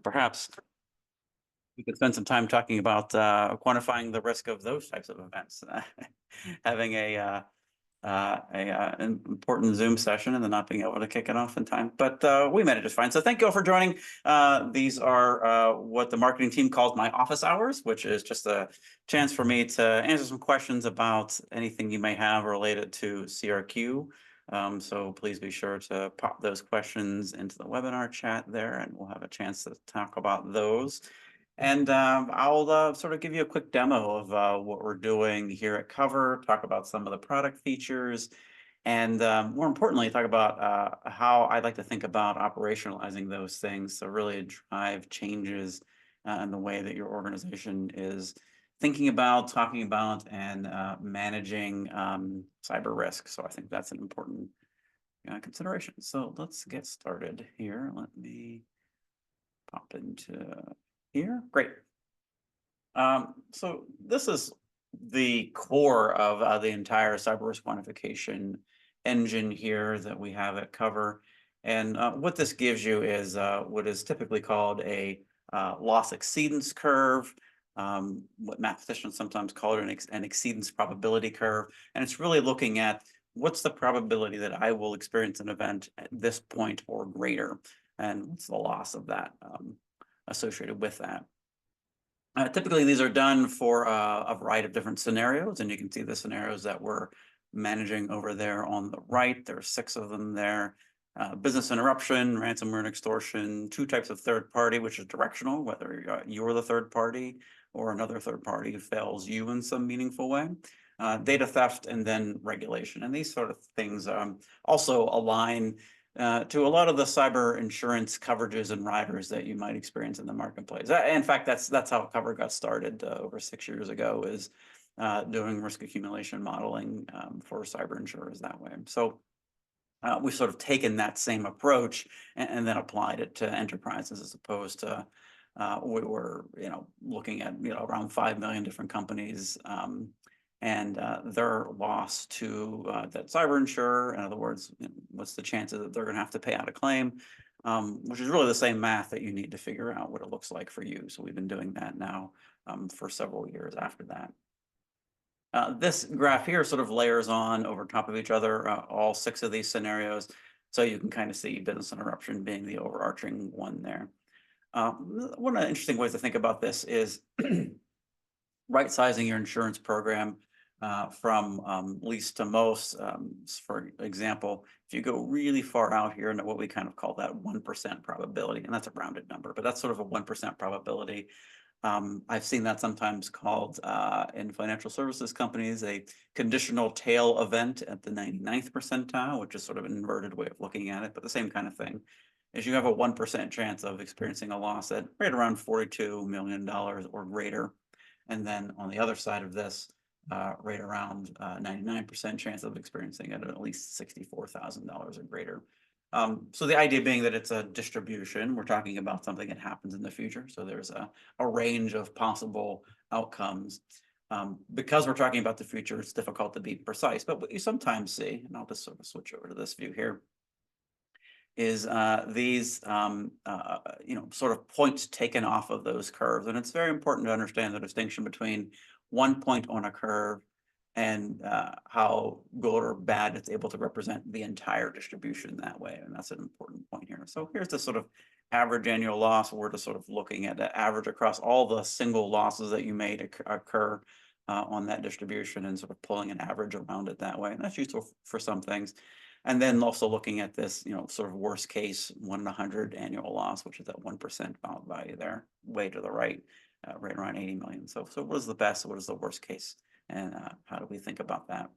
perhaps we could spend some time talking about quantifying the risk of those types of events. Having an important Zoom session and then not being able to kick it off in time, but we made it just fine. So thank you all for joining. These are what the marketing team calls my office hours, which is just a chance for me to answer some questions about anything you may have related to CRQ. So please be sure to pop those questions into the webinar chat there, and we'll have a chance to talk about those. And I'll sort of give you a quick demo of what we're doing here at Cover, talk about some of the product features, and more importantly, talk about how I'd like to think about operationalizing those things to really drive changes in the way that your organization is thinking about, talking about, and managing cyber risk. So I think that's an important consideration. So let's get started here. Let me pop into here. Great. So this is the core of the entire cyber risk quantification engine here that we have at Cover. And what this gives you is what is typically called a loss exceedance curve, what mathematicians sometimes call it an exceedance probability curve. And it's really looking at what's the probability that I will experience an event at this point or greater, and what's the loss of that associated with that. Typically, these are done for a variety of different scenarios, and you can see the scenarios that we're managing over there on the right. There are 6 of them there. Business interruption, ransomware and extortion, 2 types of third party, which is directional, whether you're the third party or another third party fails you in some meaningful way. Data theft, and then regulation. And these sort of things also align to a lot of the cyber insurance coverages and riders that you might experience in the marketplace. In fact, that's how Cover got started over 6 years ago, is doing risk accumulation modeling for cyber insurers that way. So we've sort of taken that same approach and then applied it to enterprises, as opposed to we were looking at around 5 million different companies and their loss to that cyber insurer. In other words, what's the chances that they're going to have to pay out a claim, which is really the same math that you need to figure out what it looks like for you. So we've been doing that now for several years after that. This graph here sort of layers on over top of each other, all 6 of these scenarios. So you can kind of see business interruption being the overarching one there. One of the interesting ways to think about this is right-sizing your insurance program from least to most. For example, if you go really far out here into what we kind of call that 1% probability, and that's a rounded number, but that's sort of a 1% probability. I've seen that sometimes called in financial services companies a conditional tail event at the 99th percentile, which is sort of an inverted way of looking at it, but the same kind of thing. Is you have a 1% chance of experiencing a loss at right around $42 million or greater. And then on the other side of this, right around 99% chance of experiencing it at least $64,000 or greater. So the idea being that it's a distribution, we're talking about something that happens in the future. So there's a range of possible outcomes. Because we're talking about the future, it's difficult to be precise. But what you sometimes see, and I'll just sort of switch over to this view here, is these sort of points taken off of those curves. And it's very important to understand the distinction between one point on a curve and how good or bad it's able to represent the entire distribution that way. And that's an important point here. So here's the sort of average annual loss. We're just sort of looking at the average across all the single losses that you made occur on that distribution, and sort of pulling an average around it that way. And that's useful for some things. And then also looking at this, sort of worst case 1 in 100 annual loss, which is that 1% value there, way to the right, right around 80 million. So what is the best? What is the worst case? And how do we think about that?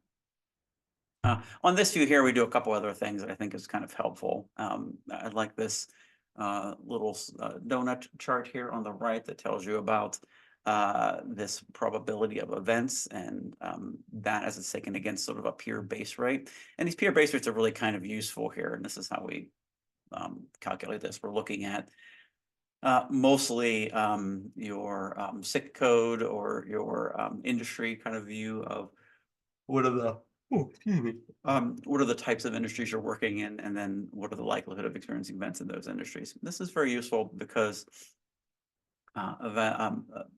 On this view here, we do a couple other things that I think is kind of helpful. I like this little donut chart here on the right that tells you about this probability of events, and that as it's taken against sort of a peer base rate. And these peer base rates are really kind of useful here. And this is how we calculate this. We're looking at mostly your SIC code or your industry kind of view of what are the what are the types of industries you're working in, and then what are the likelihood of experiencing events in those industries. This is very useful because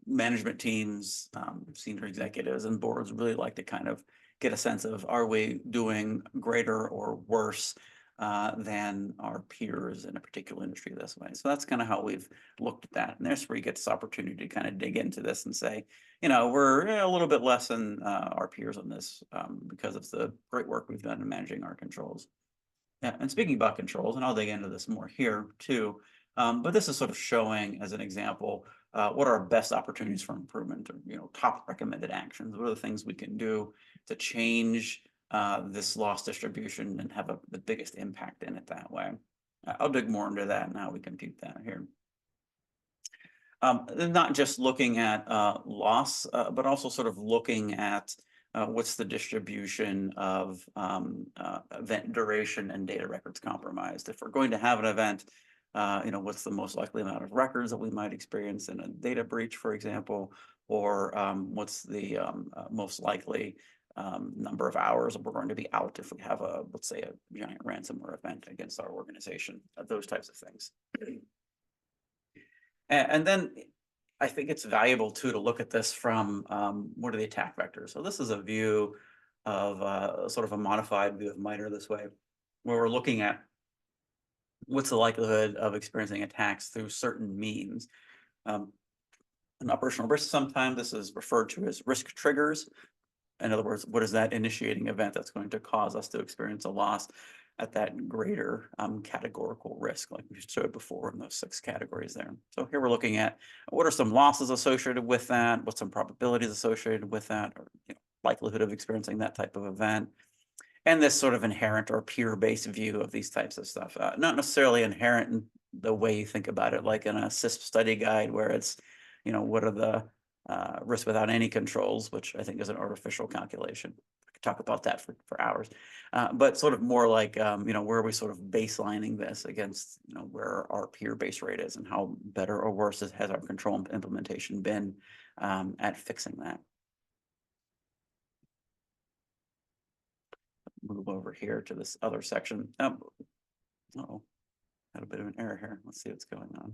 management teams, senior executives and boards really like to kind of get a sense of, are we doing greater or worse than our peers in a particular industry this way? So that's kind of how we've looked at that. And there's where you get this opportunity to kind of dig into this and say, we're a little bit less than our peers on this because of the great work we've done in managing our controls. Yeah, and speaking about controls, and I'll dig into this more here too, but this is sort of showing as an example, what are our best opportunities for improvement, or top recommended actions. What are the things we can do to change this loss distribution and have the biggest impact in it that way? I'll dig more into that and how we compute that here. Not just looking at loss, but also sort of looking at what's the distribution of event duration and data records compromised. If we're going to have an event, what's the most likely amount of records that we might experience in a data breach, for example, or what's the most likely number of hours that we're going to be out if we have let's say, a giant ransomware event against our organization, those types of things. And then I think it's valuable too to look at this from what are the attack vectors. So this is a view of sort of a modified view of MITRE this way, where we're looking at what's the likelihood of experiencing attacks through certain means. An operational risk, sometimes this is referred to as risk triggers. In other words, what is that initiating event that's going to cause us to experience a loss at that greater categorical risk, like we showed before in those 6 categories there. So here we're looking at what are some losses associated with that, what's some probabilities associated with that, or likelihood of experiencing that type of event. And this sort of inherent or peer-based view of these types of stuff, not necessarily inherent in the way you think about it, like in a CISP study guide where it's, what are the risk without any controls, which I think is an artificial calculation. I could talk about that for hours, but sort of more like, where are we sort of baselining this against, where our peer base rate is and how better or worse has our control implementation been at fixing that. Move over here to this other section. Uh-oh, had a bit of an error here. Let's see what's going on.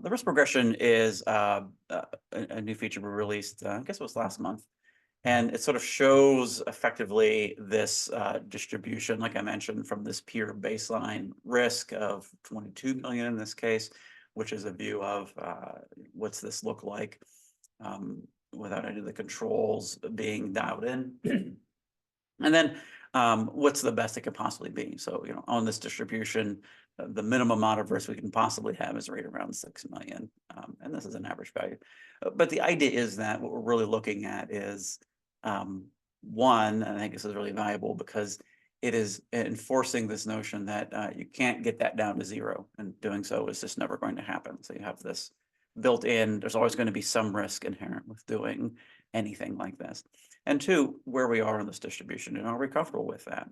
The risk progression is a new feature we released, I guess it was last month. And it sort of shows effectively this distribution, like I mentioned, from this peer baseline risk of 22 million in this case, which is a view of what's this look like without any of the controls being dialed in. And then what's the best it could possibly be? So, on this distribution, the minimum amount of risk we can possibly have is right around 6 million. And this is an average value. But the idea is that what we're really looking at is one, and I think this is really valuable because it is enforcing this notion that you can't get that down to 0, and doing so is just never going to happen. So you have this built in, there's always going to be some risk inherent with doing anything like this. And 2, where we are in this distribution, and are we comfortable with that?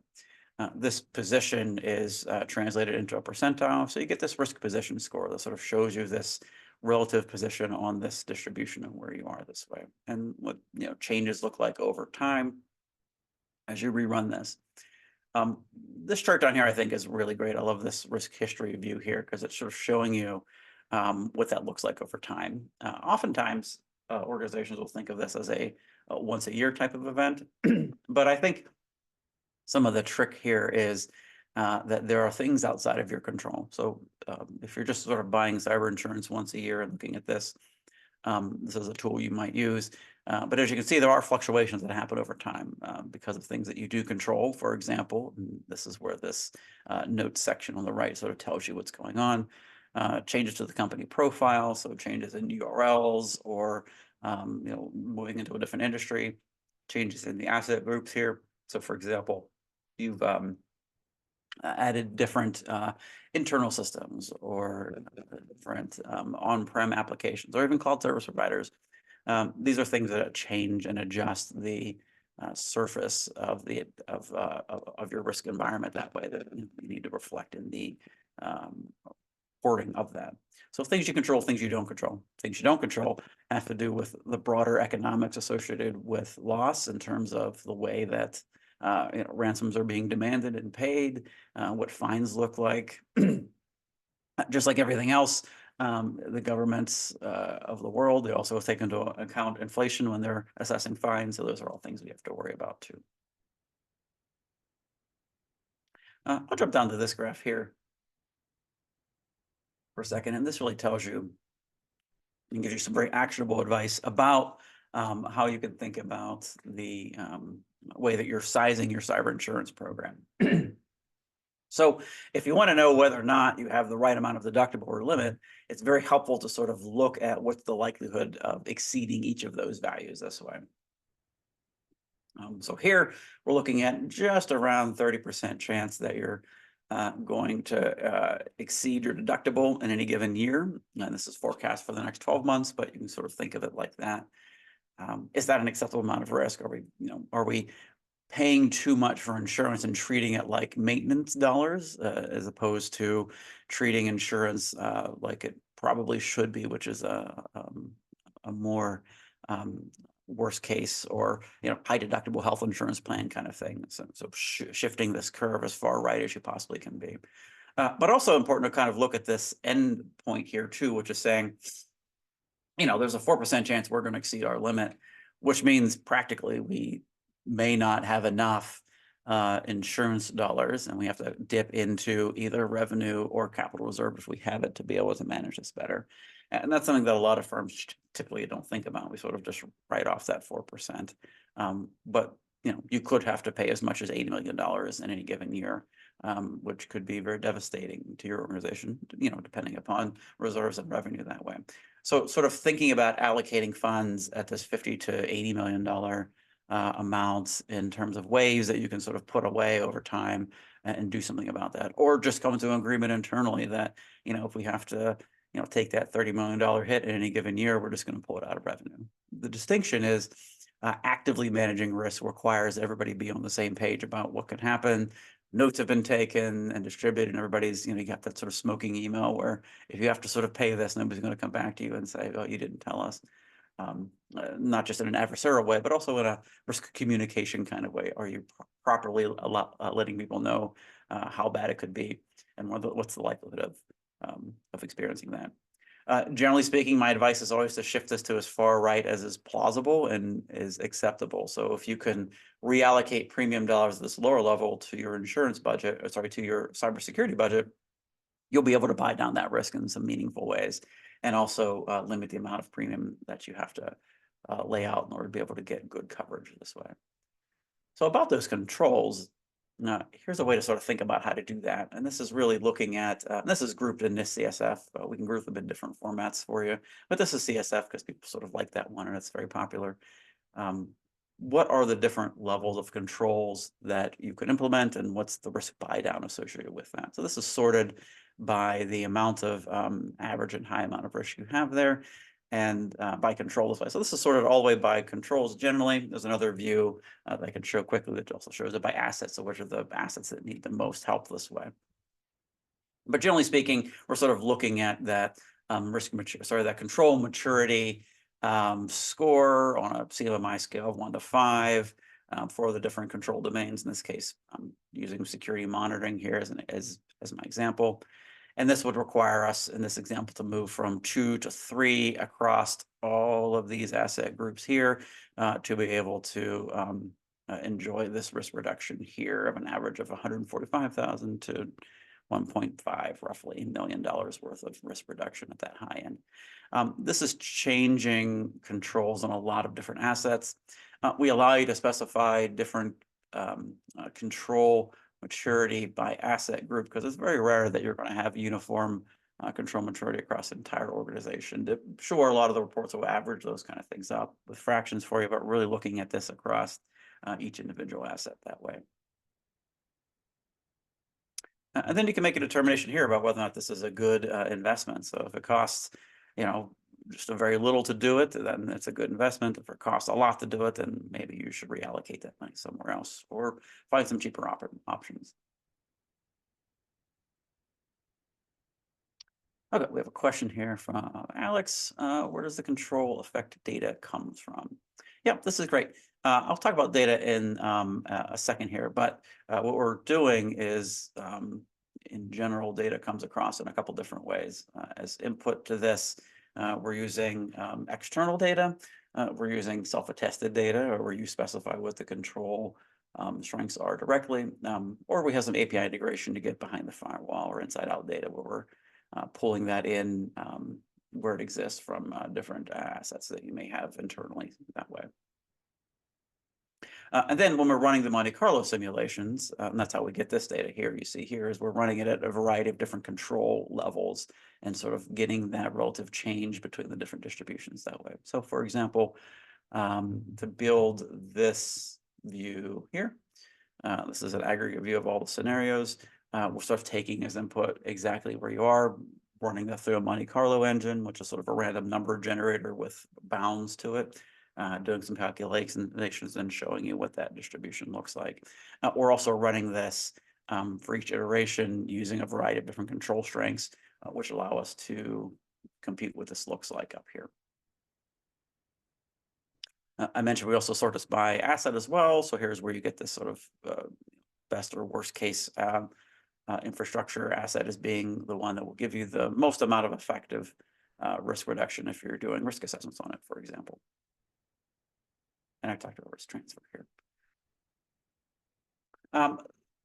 This position is translated into a percentile, so you get this risk position score that sort of shows you this relative position on this distribution and where you are this way, and what changes look like over time as you rerun this. This chart down here I think is really great. I love this risk history view here because it's sort of showing you what that looks like over time. Oftentimes organizations will think of this as a once a year type of event, but I think some of the trick here is that there are things outside of your control. So if you're just sort of buying cyber insurance once a year and looking at this, this is a tool you might use. But as you can see, there are fluctuations that happen over time because of things that you do control. For example, and this is where this notes section on the right sort of tells you what's going on. Changes to the company profile, so changes in URLs or moving into a different industry, changes in the asset groups here. So for example, you've added different internal systems or different on-prem applications or even cloud service providers. These are things that change and adjust the surface of your risk environment that way that you need to reflect in the reporting of that. So things you control, things you don't control. Things you don't control have to do with the broader economics associated with loss in terms of the way that ransoms are being demanded and paid, what fines look like, Just like everything else, the governments of the world, they also take into account inflation when they're assessing fines. So those are all things we have to worry about too. I'll jump down to this graph here for a second, and this really tells you and gives you some very actionable advice about how you can think about the way that you're sizing your cyber insurance program. So if you want to know whether or not you have the right amount of deductible or limit, it's very helpful to sort of look at what's the likelihood of exceeding each of those values this way. So here we're looking at just around 30% chance that you're going to exceed your deductible in any given year. And this is forecast for the next 12 months, but you can sort of think of it like that. Is that an acceptable amount of risk? Are we paying too much for insurance and treating it like maintenance dollars as opposed to treating insurance like it probably should be, which is a more worst case or high deductible health insurance plan kind of thing. So shifting this curve as far right as you possibly can be. But also important to kind of look at this end point here too, which is saying, there's a 4% chance we're going to exceed our limit, which means practically we may not have enough insurance dollars, and we have to dip into either revenue or capital reserve if we have it to be able to manage this better. And that's something that a lot of firms typically don't think about. We sort of just write off that 4%. But you could have to pay as much as $80 million in any given year, which could be very devastating to your organization, depending upon reserves and revenue that way. So sort of thinking about allocating funds at this $50 to $80 million amounts in terms of ways that you can sort of put away over time and do something about that, or just come to an agreement internally that, if we have to, take that $30 million hit in any given year, we're just going to pull it out of revenue. The distinction is actively managing risk requires everybody be on the same page about what can happen. Notes have been taken and distributed, and everybody's, you got that sort of smoking email where if you have to sort of pay this, nobody's going to come back to you and say, oh, you didn't tell us. Not just in an adversarial way, but also in a risk communication kind of way. Are you properly letting people know how bad it could be, and what's the likelihood of experiencing that? Generally speaking, my advice is always to shift this to as far right as is plausible and is acceptable. So if you can reallocate premium dollars at this lower level to your insurance budget, to your cybersecurity budget, you'll be able to buy down that risk in some meaningful ways, and also limit the amount of premium that you have to lay out in order to be able to get good coverage this way. So about those controls, here's a way to sort of think about how to do that. And this is really looking at, this is grouped in this CSF. We can group them in different formats for you, but this is CSF because people sort of like that one and it's very popular. What are the different levels of controls that you could implement, and what's the risk buy down associated with that? So this is sorted by the amount of average and high amount of risk you have there, and by control this way. So this is sorted all the way by controls generally. There's another view that I can show quickly that also shows it by assets, so which are the assets that need the most help this way. But generally speaking, we're sort of looking at that that control maturity score on a CMMI scale of 1 to 5 for the different control domains. In this case, I'm using security monitoring here as my example. And this would require us in this example to move from 2 to 3 across all of these asset groups here to be able to enjoy this risk reduction here of an average of 145,000 to 1.5 roughly $1 million worth of risk reduction at that high end. This is changing controls on a lot of different assets. We allow you to specify different control maturity by asset group, because it's very rare that you're going to have uniform control maturity across the entire organization. Sure, a lot of the reports will average those kind of things up with fractions for you, but really looking at this across each individual asset that way. And then you can make a determination here about whether or not this is a good investment. So if it costs, just a very little to do it, then it's a good investment. If it costs a lot to do it, then maybe you should reallocate that money somewhere else or find some cheaper options. Okay, we have a question here from Alex. Where does the control effect data come from? Yeah, this is great. I'll talk about data in a second here, but what we're doing is in general, data comes across in a couple different ways. As input to this, we're using external data, we're using self-attested data, or where you specify what the control strengths are directly, or we have some API integration to get behind the firewall or inside out data where we're pulling that in where it exists from different assets that you may have internally that way. And then when we're running the Monte Carlo simulations, and that's how we get this data here, you see here is we're running it at a variety of different control levels and sort of getting that relative change between the different distributions that way. So for example, to build this view here, this is an aggregate view of all the scenarios. We're sort of taking as input exactly where you are, running that through a Monte Carlo engine, which is sort of a random number generator with bounds to it. Doing some calculations and showing you what that distribution looks like. We're also running this for each iteration using a variety of different control strengths, which allow us to compute what this looks like up here. I mentioned we also sort this by asset as well. So here's where you get this sort of best or worst case infrastructure asset as being the one that will give you the most amount of effective risk reduction if you're doing risk assessments on it, for example. And I talked about risk transfer here.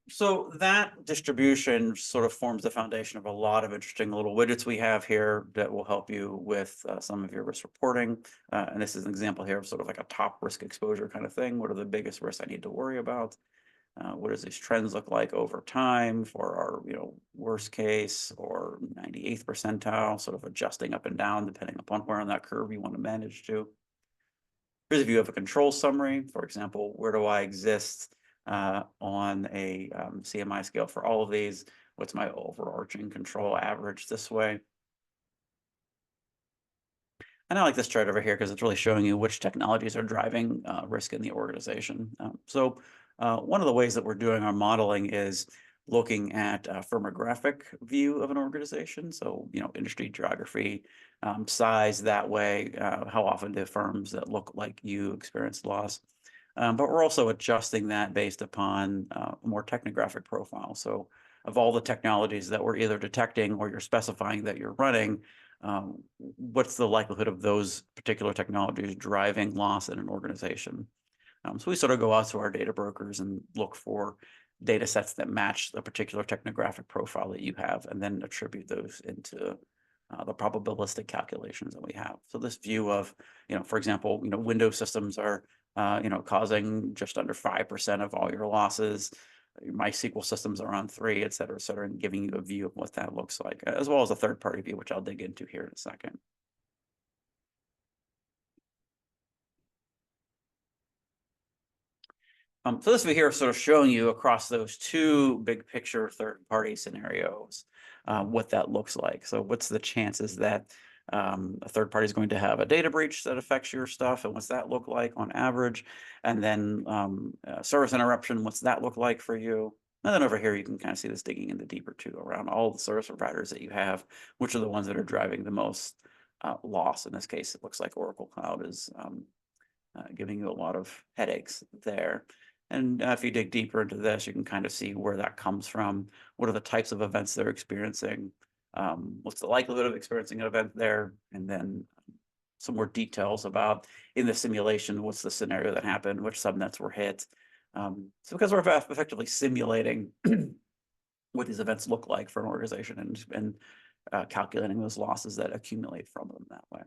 So that distribution sort of forms the foundation of a lot of interesting little widgets we have here that will help you with some of your risk reporting. And this is an example here of sort of like a top risk exposure kind of thing. What are the biggest risks I need to worry about? What does these trends look like over time for our, worst case or 98th percentile, sort of adjusting up and down depending upon where on that curve you want to manage to. Here's a view of a control summary. For example, where do I exist on a CMI scale for all of these? What's my overarching control average this way? And I like this chart over here because it's really showing you which technologies are driving risk in the organization. So one of the ways that we're doing our modeling is looking at a firmographic view of an organization. So, industry geography, size that way, how often do firms that look like you experience loss. But we're also adjusting that based upon a more technographic profile. So of all the technologies that we're either detecting or you're specifying that you're running, what's the likelihood of those particular technologies driving loss in an organization? So we sort of go out to our data brokers and look for data sets that match the particular technographic profile that you have, and then attribute those into the probabilistic calculations that we have. So this view of, for example, Windows systems are, causing just under 5% of all your losses. Your MySQL systems are on 3, et cetera, and giving you a view of what that looks like, as well as a third-party view, which I'll dig into here in a second. So this view here is sort of showing you across those two big picture third-party scenarios what that looks like. So what's the chances that a third party is going to have a data breach that affects your stuff, and what's that look like on average? And then service interruption, what's that look like for you? And then over here, you can kind of see this digging into deeper too around all the service providers that you have, which are the ones that are driving the most loss. In this case, it looks like Oracle Cloud is giving you a lot of headaches there. And if you dig deeper into this, you can kind of see where that comes from. What are the types of events they're experiencing? What's the likelihood of experiencing an event there? And then some more details about in the simulation, what's the scenario that happened, which subnets were hit. So because we're effectively simulating what these events look like for an organization and calculating those losses that accumulate from them that way.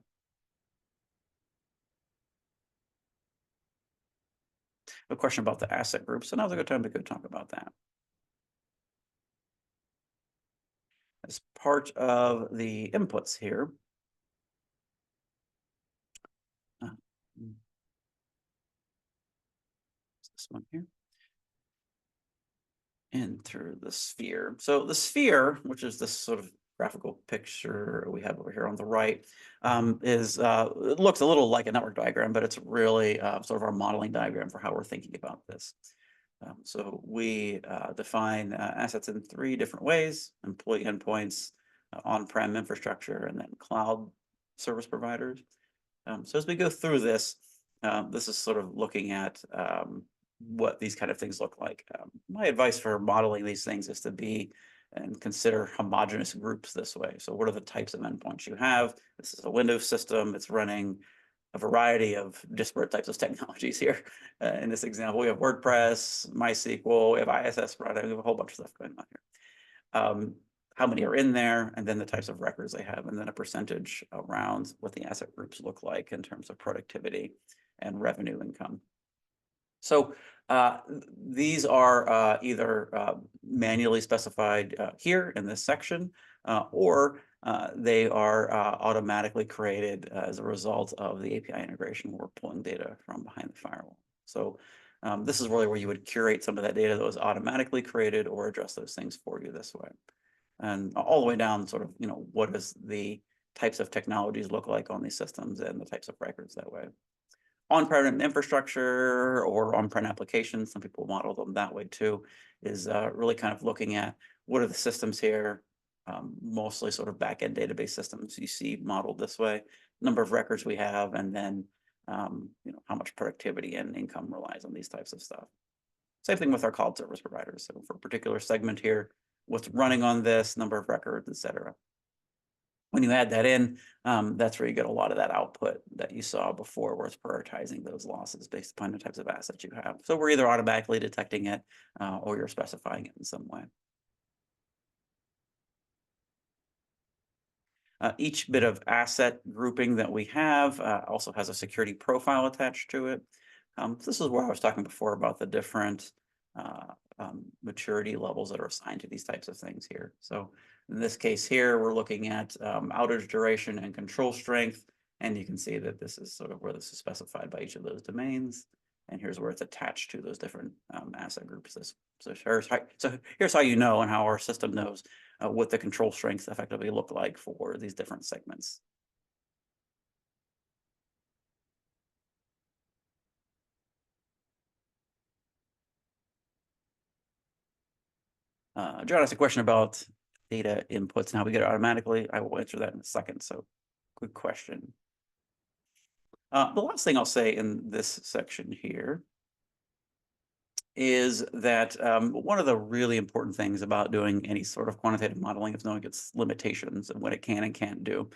A question about the asset group. So now's a good time to go talk about that. As part of the inputs here, this one here, enter the sphere. So the sphere, which is this sort of graphical picture we have over here on the right, it looks a little like a network diagram, but it's really sort of our modeling diagram for how we're thinking about this. So we define assets in 3 different ways: employee endpoints, on-prem infrastructure, and then cloud service providers. So as we go through this, this is sort of looking at what these kind of things look like. My advice for modeling these things is to be and consider homogeneous groups this way. So what are the types of endpoints you have? This is a Windows system. It's running a variety of disparate types of technologies here. In this example, we have WordPress, MySQL, we have ISS running, we have a whole bunch of stuff going on here. How many are in there, and then the types of records they have, and then a percentage around what the asset groups look like in terms of productivity and revenue income. So these are either manually specified here in this section, or they are automatically created as a result of the API integration where we're pulling data from behind the firewall. So this is really where you would curate some of that data that was automatically created or address those things for you this way. And all the way down sort of, what does the types of technologies look like on these systems and the types of records that way. On-prem infrastructure or on-prem applications, some people model them that way too, is really kind of looking at what are the systems here, mostly sort of back-end database systems you see modeled this way, number of records we have, and then how much productivity and income relies on these types of stuff. Same thing with our cloud service providers. So for a particular segment here, what's running on this, number of records, et cetera. When you add that in, that's where you get a lot of that output that you saw before, where it's prioritizing those losses based upon the types of assets you have. So we're either automatically detecting it or you're specifying it in some way. Each bit of asset grouping that we have also has a security profile attached to it. This is where I was talking before about the different maturity levels that are assigned to these types of things here. So in this case here, we're looking at outage duration and control strength. And you can see that this is sort of where this is specified by each of those domains. And here's where it's attached to those different asset groups. So here's how you know and how our system knows what the control strengths effectively look like for these different segments. John asked a question about data inputs and how we get it automatically. I will answer that in a second. So good question. The last thing I'll say in this section here is that one of the really important things about doing any sort of quantitative modeling is knowing its limitations and what it can and can't do.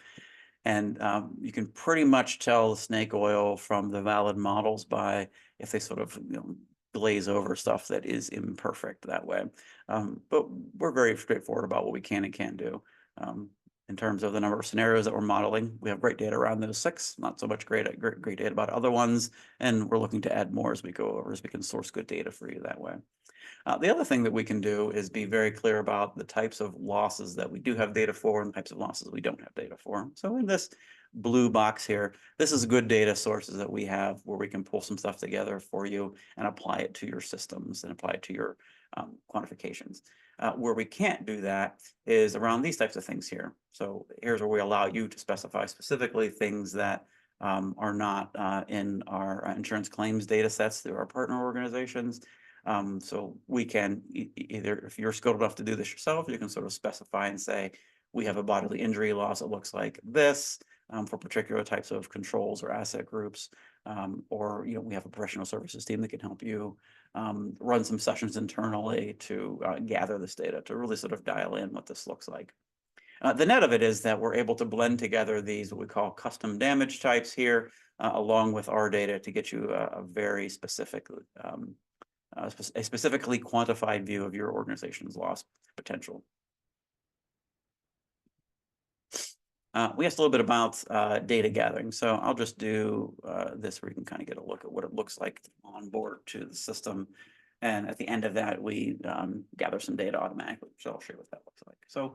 And you can pretty much tell the snake oil from the valid models by if they sort of glaze over stuff that is imperfect that way. But we're very straightforward about what we can and can't do. In terms of the number of scenarios that we're modeling, we have great data around those 6, not so much great data about other ones, and we're looking to add more as we go over, as we can source good data for you that way. The other thing that we can do is be very clear about the types of losses that we do have data for and the types of losses we don't have data for. So in this blue box here, this is good data sources that we have where we can pull some stuff together for you and apply it to your systems and apply it to your quantifications. Where we can't do that is around these types of things here. So here's where we allow you to specify specifically things that are not in our insurance claims data sets through our partner organizations. So we can either, if you're skilled enough to do this yourself, you can sort of specify and say, we have a bodily injury loss that looks like this for particular types of controls or asset groups. Or, we have a professional services team that can help you run some sessions internally to gather this data to really sort of dial in what this looks like. The net of it is that we're able to blend together these what we call custom damage types here, along with our data to get you a very specific a specifically quantified view of your organization's loss potential. We asked a little bit about data gathering, so I'll just do this where you can kind of get a look at what it looks like on board to the system. And at the end of that, we gather some data automatically, so I'll show you what that looks like. So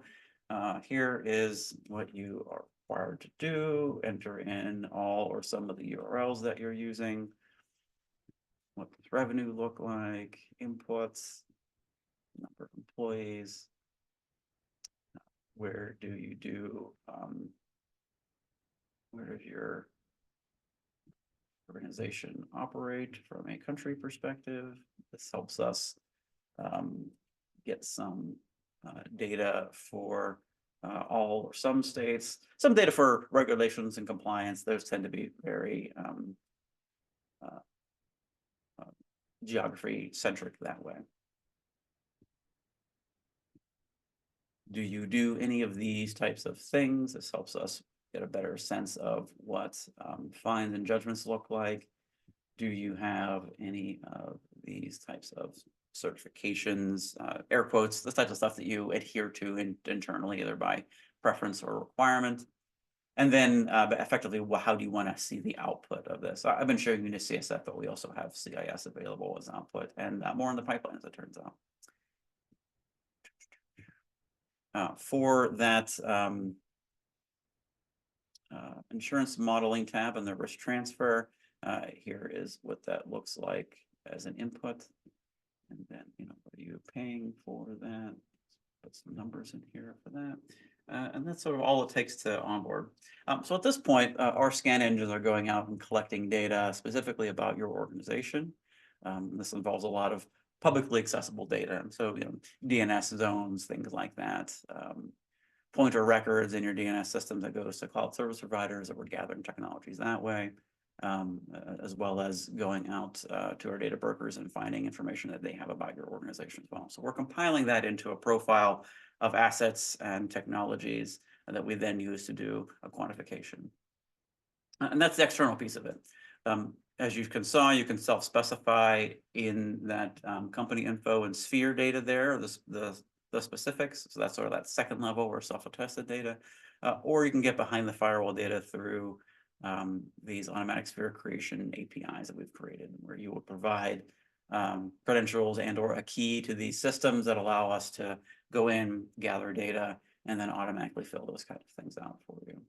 here is what you are required to do. Enter in all or some of the URLs that you're using. What does revenue look like? Inputs, number of employees. Where do you do, where does your organization operate from a country perspective? This helps us get some data for all or some states, some data for regulations and compliance. Those tend to be very geography centric that way. Do you do any of these types of things? This helps us get a better sense of what fines and judgments look like. Do you have any of these types of certifications, air quotes, the types of stuff that you adhere to internally, either by preference or requirement? And then effectively, how do you want to see the output of this? I've been showing you the CSF, but we also have CIS available as output, and more in the pipeline, as it turns out. For that insurance modeling tab and the risk transfer, here is what that looks like as an input. And then, what are you paying for that? Put some numbers in here for that. And that's sort of all it takes to onboard. So at this point, our scan engines are going out and collecting data specifically about your organization. This involves a lot of publicly accessible data. So, DNS zones, things like that. Pointer records in your DNS system that goes to cloud service providers, that we're gathering technologies that way, as well as going out to our data brokers and finding information that they have about your organization as well. So we're compiling that into a profile of assets and technologies that we then use to do a quantification. And that's the external piece of it. As you can self-specify in that company info and sphere data there, the specifics. So that's sort of that second level or self-attested data, or you can get behind the firewall data through these automatic sphere creation APIs that we've created, where you will provide credentials and or a key to these systems that allow us to go in, gather data, and then automatically fill those kinds of things out for you.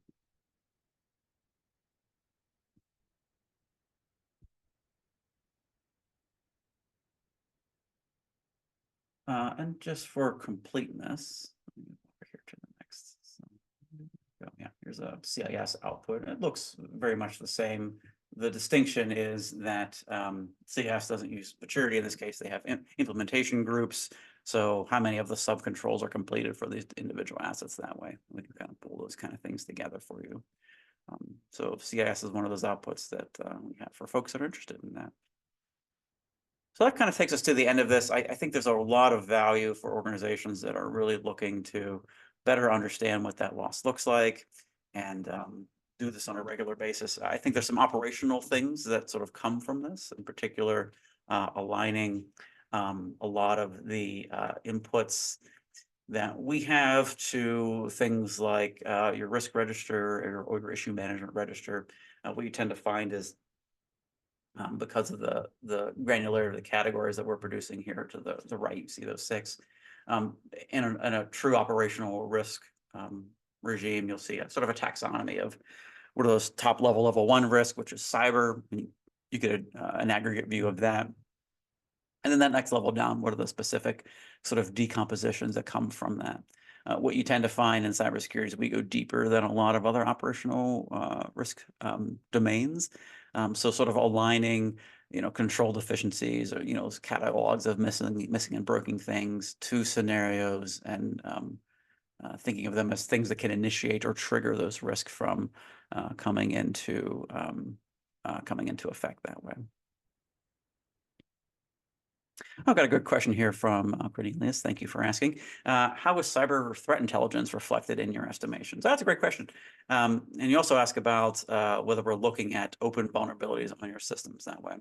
And just for completeness, let me move over here to the next. So, yeah, here's a CIS output. It looks very much the same. The distinction is that CIS doesn't use maturity. In this case, they have implementation groups. So how many of the sub-controls are completed for these individual assets that way? We can kind of pull those kind of things together for you. So CIS is one of those outputs that we have for folks that are interested in that. So that kind of takes us to the end of this. I think there's a lot of value for organizations that are really looking to better understand what that loss looks like and do this on a regular basis. I think there's some operational things that sort of come from this, in particular, aligning a lot of the inputs that we have to things like your risk register or your issue management register. What you tend to find is because of the granularity of the categories that we're producing here to the right, you see those 6. In a true operational risk regime, you'll see a sort of a taxonomy of what are those top level 1 risk, which is cyber. You get an aggregate view of that. And then that next level down, what are the specific sort of decompositions that come from that? What you tend to find in cybersecurity is we go deeper than a lot of other operational risk domains. So sort of aligning, control deficiencies or, catalogs of missing and broken things to scenarios and thinking of them as things that can initiate or trigger those risks from coming into effect that way. I've got a good question here from Cornelius. Thank you for asking. How is cyber threat intelligence reflected in your estimations? That's a great question. And you also ask about whether we're looking at open vulnerabilities on your systems that way.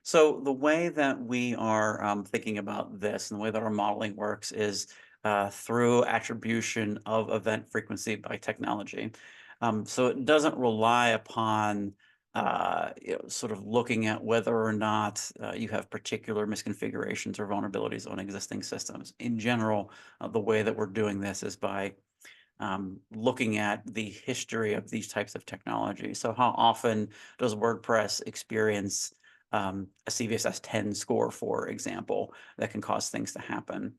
So the way that we are thinking about this and the way that our modeling works is through attribution of event frequency by technology. So it doesn't rely upon sort of looking at whether or not you have particular misconfigurations or vulnerabilities on existing systems. In general, the way that we're doing this is by looking at the history of these types of technology. So how often does WordPress experience a CVSS 10 score, for example, that can cause things to happen?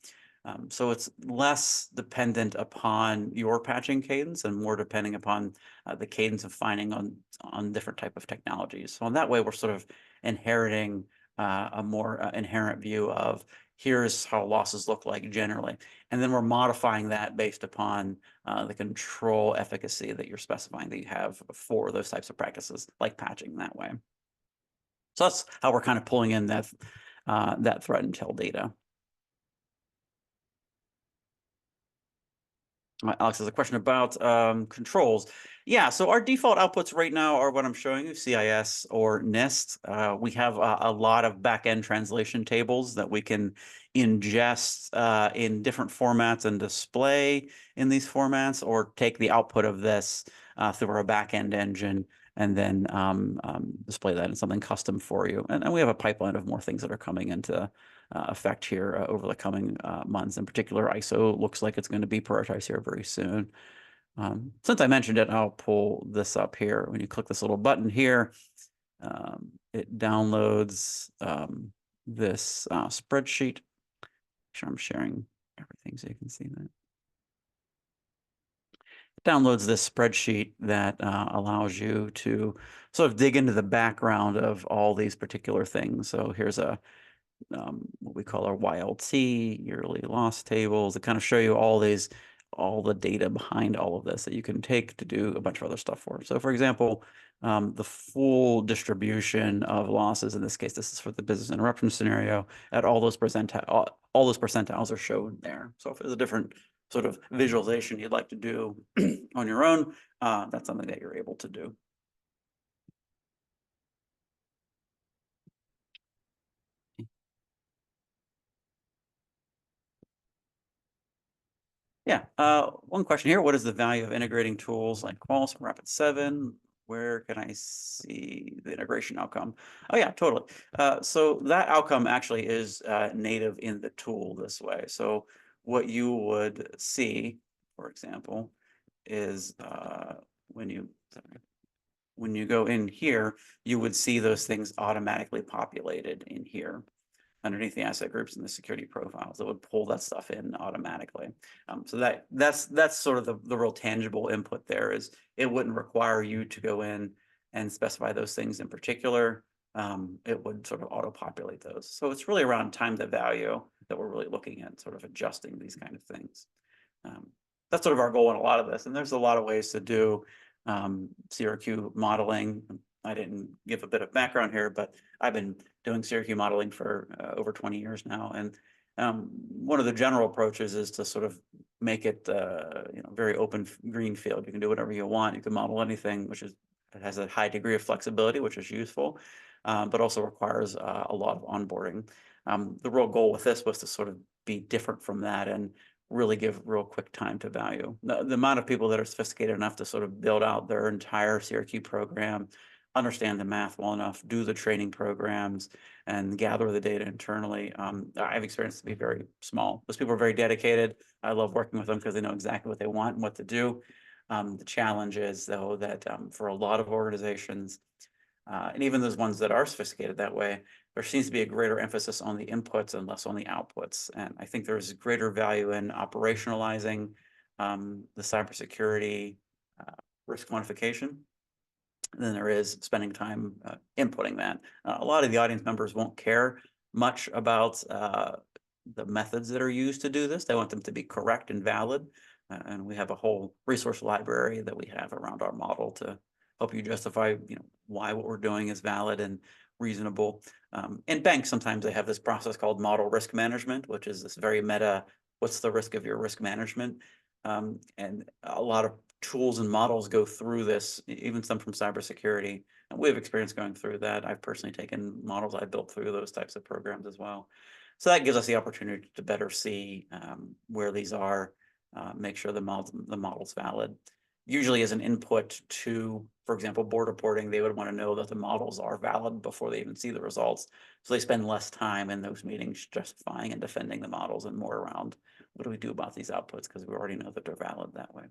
So it's less dependent upon your patching cadence and more depending upon the cadence of finding on different type of technologies. So in that way, we're sort of inheriting a more inherent view of here's how losses look like generally. And then we're modifying that based upon the control efficacy that you're specifying that you have for those types of practices, like patching that way. So that's how we're kind of pulling in that threat intel data. Alex has a question about controls. Yeah, so our default outputs right now are what I'm showing you, CIS or NIST. We have a lot of backend translation tables that we can ingest in different formats and display in these formats, or take the output of this through our backend engine and then display that in something custom for you. And we have a pipeline of more things that are coming into effect here over the coming months. In particular, ISO looks like it's going to be prioritized here very soon. Since I mentioned it, I'll pull this up here. When you click this little button here, it downloads this spreadsheet. Make sure I'm sharing everything so you can see that. It downloads this spreadsheet that allows you to sort of dig into the background of all these particular things. So here's a what we call our YLT, yearly loss tables, that kind of show you all the data behind all of this that you can take to do a bunch of other stuff for. So for example, the full distribution of losses, in this case, this is for the business interruption scenario, at all those percentiles are shown there. So if there's a different sort of visualization you'd like to do on your own, that's something that you're able to do. Yeah, one question here. What is the value of integrating tools like Qualys and Rapid7? Where can I see the integration outcome? Oh yeah, totally. So that outcome actually is native in the tool this way. So what you would see, for example, is when you go in here, you would see those things automatically populated in here underneath the asset groups and the security profiles that would pull that stuff in automatically. So that's sort of the real tangible input there. Is it wouldn't require you to go in and specify those things in particular. It would sort of auto-populate those. So it's really around time to value that we're really looking at, sort of adjusting these kind of things. That's sort of our goal in a lot of this. And there's a lot of ways to do CRQ modeling. I didn't give a bit of background here, but I've been doing CRQ modeling for over 20 years now. And one of the general approaches is to sort of make it very open green field. You can do whatever you want. You can model anything, which is, it has a high degree of flexibility, which is useful, but also requires a lot of onboarding. The real goal with this was to sort of be different from that and really give real quick time to value. The amount of people that are sophisticated enough to sort of build out their entire CRQ program, understand the math well enough, do the training programs, and gather the data internally, I've experienced to be very small. Those people are very dedicated. I love working with them because they know exactly what they want and what to do. The challenge is, though, that for a lot of organizations, and even those ones that are sophisticated that way, there seems to be a greater emphasis on the inputs and less on the outputs. And I think there's greater value in operationalizing the cybersecurity risk quantification than there is spending time inputting that. A lot of the audience members won't care much about the methods that are used to do this. They want them to be correct and valid. And we have a whole resource library that we have around our model to help you justify, why what we're doing is valid and reasonable. In banks, sometimes they have this process called model risk management, which is this very meta, what's the risk of your risk management? And a lot of tools and models go through this, even some from cybersecurity. And we have experience going through that. I've personally taken models I built through those types of programs as well. So that gives us the opportunity to better see where these are, make sure the model's valid. Usually as an input to, for example, board reporting, they would want to know that the models are valid before they even see the results. So they spend less time in those meetings justifying and defending the models and more around what do we do about these outputs, because we already know that they're valid that way.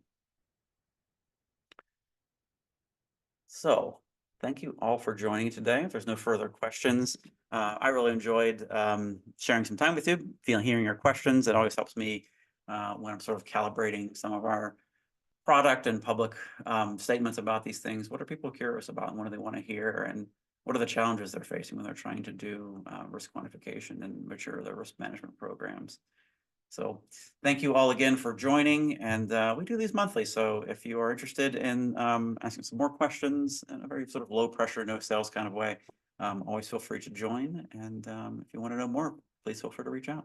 So thank you all for joining today. If there's no further questions, I really enjoyed sharing some time with you, hearing your questions. It always helps me when I'm sort of calibrating some of our product and public statements about these things. What are people curious about, and what do they want to hear, and what are the challenges they're facing when they're trying to do risk quantification and mature their risk management programs? So thank you all again for joining, and we do these monthly. So if you are interested in asking some more questions in a very sort of low pressure, no sales kind of way, always feel free to join. And if you want to know more, please feel free to reach out.